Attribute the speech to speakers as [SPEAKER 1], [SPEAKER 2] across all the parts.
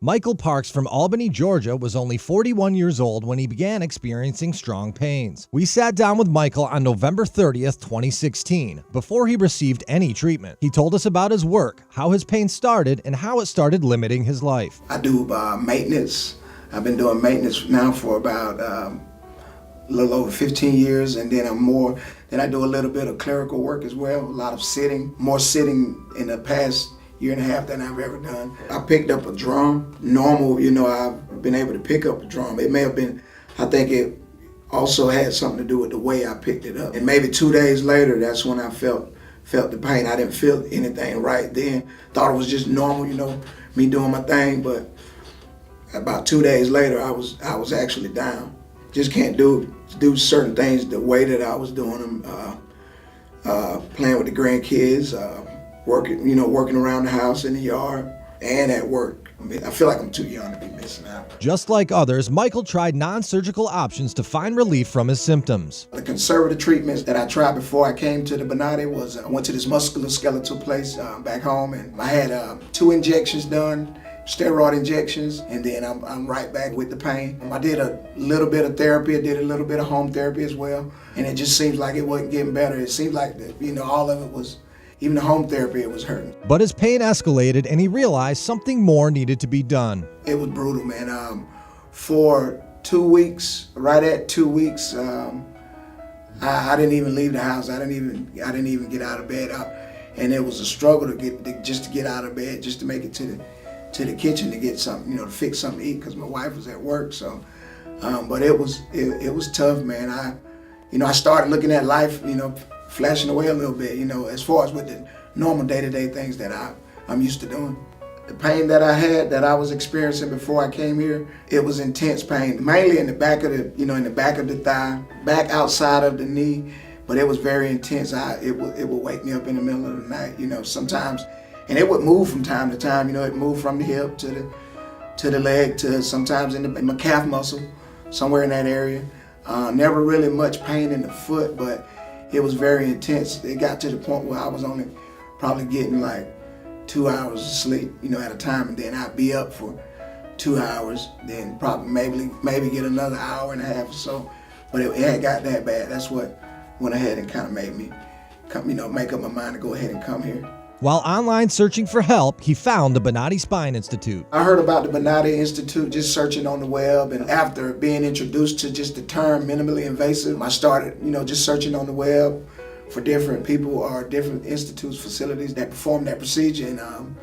[SPEAKER 1] Michael Parks from Albany, Georgia was only 41 years old when he began experiencing strong pains. We sat down with Michael on November 30th, 2016, before he received any treatment. He told us about his work, how his pain started, and how it started limiting his life.
[SPEAKER 2] I do maintenance. I've been doing maintenance now for about a little over 15 years, and then I do a little bit of clerical work as well, a lot of sitting, more sitting in the past year and a half than I've ever done. I picked up a drum. Normal, I've been able to pick up a drum. It may have been, I think it also had something to do with the way I picked it up. And maybe 2 days later, that's when I felt the pain. I didn't feel anything right then. Thought it was just normal, me doing my thing. But about 2 days later, I was actually down. Just can't do certain things the way that I was doing them. Playing with the grandkids, working around the house, in the yard, and at work. I feel like I'm too young to be missing out.
[SPEAKER 1] Just like others, Michael tried non-surgical options to find relief from his symptoms.
[SPEAKER 2] The conservative treatments that I tried before I came to the Bonati was I went to this musculoskeletal place back home, and I had 2 injections done, steroid injections, and then I'm right back with the pain. I did a little bit of therapy, I did a little bit of home therapy as well, and it just seems like it wasn't getting better. It seemed like all of it was, even the home therapy, it was hurting.
[SPEAKER 1] But his pain escalated and he realized something more needed to be done.
[SPEAKER 2] It was brutal, man. For 2 weeks, right at 2 weeks, I didn't even leave the house. I didn't even get out of bed. And it was a struggle to get out of bed, just to make it to the kitchen to get something, to fix something to eat, because my wife was at work. So, but it was tough, man. I started looking at life, flashing away a little bit, as far as with the normal day-to-day things that I'm used to doing. The pain that I had, that I was experiencing before I came here, it was intense pain, mainly in the back of the thigh, back outside of the knee, but it was very intense. It would wake me up in the middle of the night, sometimes, and it would move from time to time. It moved from the hip to the leg, to sometimes in my calf muscle, somewhere in that area. Never really much pain in the foot, but it was very intense. It got to the point where I was only probably getting like 2 hours of sleep, at a time, and then I'd be up for 2 hours, then probably maybe get another hour and a half or so. But it had got that bad. That's what went ahead and kind of made me come, make up my mind to go ahead and come here.
[SPEAKER 1] While online searching for help, he found the Bonati Spine Institute.
[SPEAKER 2] I heard about the Bonati Institute just searching on the web, and after being introduced to just the term minimally invasive, I started, just searching on the web for different people or different institutes, facilities that perform that procedure, and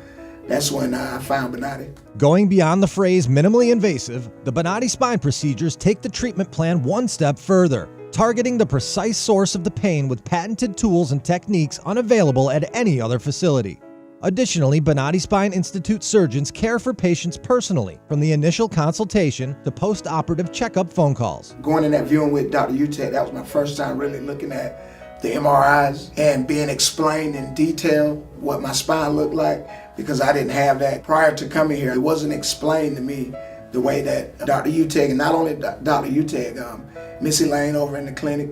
[SPEAKER 2] that's when I found Bonati.
[SPEAKER 1] Going beyond the phrase minimally invasive, the Bonati spine procedures take the treatment plan one step further, targeting the precise source of the pain with patented tools and techniques unavailable at any other facility. Additionally, Bonati Spine Institute surgeons care for patients personally, from the initial consultation to post-operative checkup phone calls.
[SPEAKER 2] Going in that viewing with Dr. Uteg, that was my first time really looking at the MRIs and being explained in detail what my spine looked like, because I didn't have that prior to coming here. It wasn't explained to me the way that Dr. Uteg, and not only Dr. Uteg, Missy Lane over in the clinic,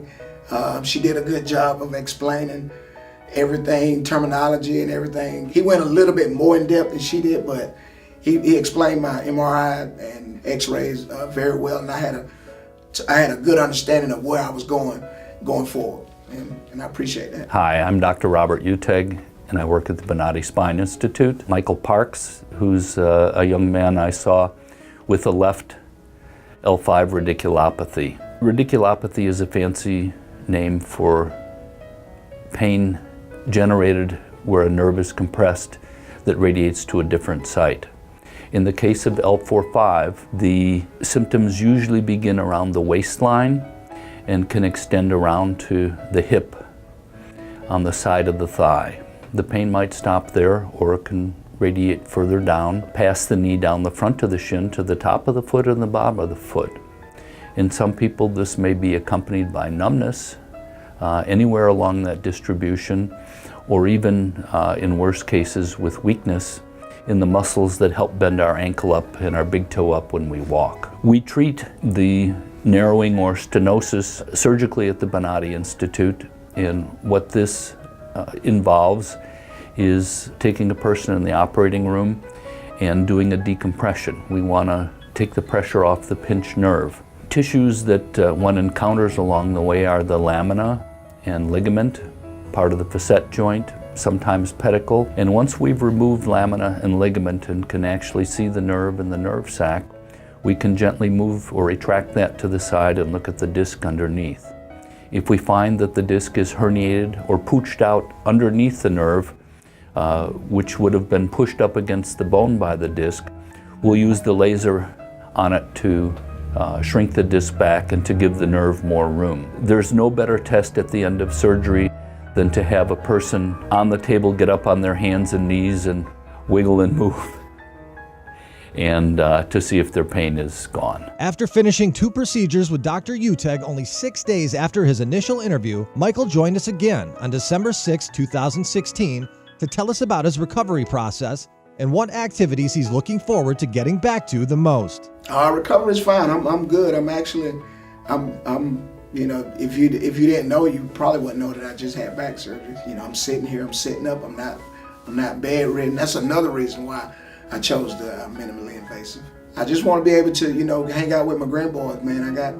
[SPEAKER 2] she did a good job of explaining everything, terminology and everything. He went a little bit more in depth than she did, but he explained my MRI and X-rays very well, and I had a good understanding of where I was going forward, and I appreciate that.
[SPEAKER 3] Hi, I'm Dr. Robert Uteg, and I work at the Bonati Spine Institute. Michael Parks, who's a young man I saw with a left L5 radiculopathy. Radiculopathy is a fancy name for pain generated where a nerve is compressed that radiates to a different site. In the case of L4-5, the symptoms usually begin around the waistline and can extend around to the hip on the side of the thigh. The pain might stop there, or it can radiate further down, past the knee, down the front of the shin, to the top of the foot and the bottom of the foot. In some people, this may be accompanied by numbness anywhere along that distribution, or even in worse cases with weakness in the muscles that help bend our ankle up and our big toe up when we walk. We treat the narrowing or stenosis surgically at the Bonati Institute, and what this involves is taking a person in the operating room and doing a decompression. We want to take the pressure off the pinched nerve. Tissues that one encounters along the way are the lamina and ligament, part of the facet joint, sometimes pedicle. And once we've removed lamina and ligament and can actually see the nerve and the nerve sac, we can gently move or retract that to the side and look at the disc underneath. If we find that the disc is herniated or pooched out underneath the nerve, which would have been pushed up against the bone by the disc, we'll use the laser on it to shrink the disc back and to give the nerve more room. There's no better test at the end of surgery than to have a person on the table get up on their hands and knees and wiggle and move, and to see if their pain is gone.
[SPEAKER 1] After finishing 2 procedures with Dr. Uteg only 6 days after his initial interview, Michael joined us again on December 6, 2016 to tell us about his recovery process and what activities he's looking forward to getting back to the most.
[SPEAKER 2] Recovery is fine. I'm good. You know, if you didn't know, you probably wouldn't know that I just had back surgery. You know, I'm sitting here, I'm sitting up, I'm not bedridden. That's another reason why I chose the minimally invasive. I just want to be able to, you know, hang out with my grandboys, man. I got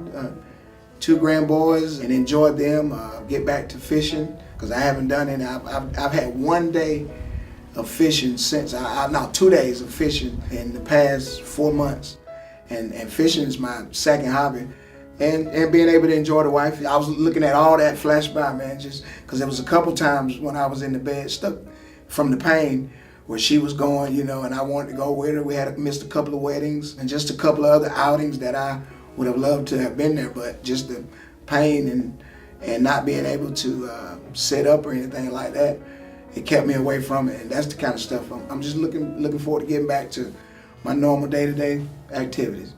[SPEAKER 2] 2 grandboys and enjoy them. Get back to fishing because I haven't done it. I've had 1 day of fishing since, 2 days of fishing in the past 4 months. And fishing is my second hobby. And being able to enjoy the wife. I was looking at all that flash by, man, just because there was a couple times when I was in the bed stuck from the pain where she was going, you know, and I wanted to go with her. We had missed a couple of weddings and just a couple of other outings that I would have loved to have been there, but just the pain and not being able to sit up or anything like that, it kept me away from it. And that's the kind of stuff I'm just looking forward to getting back to my normal day-to-day activities.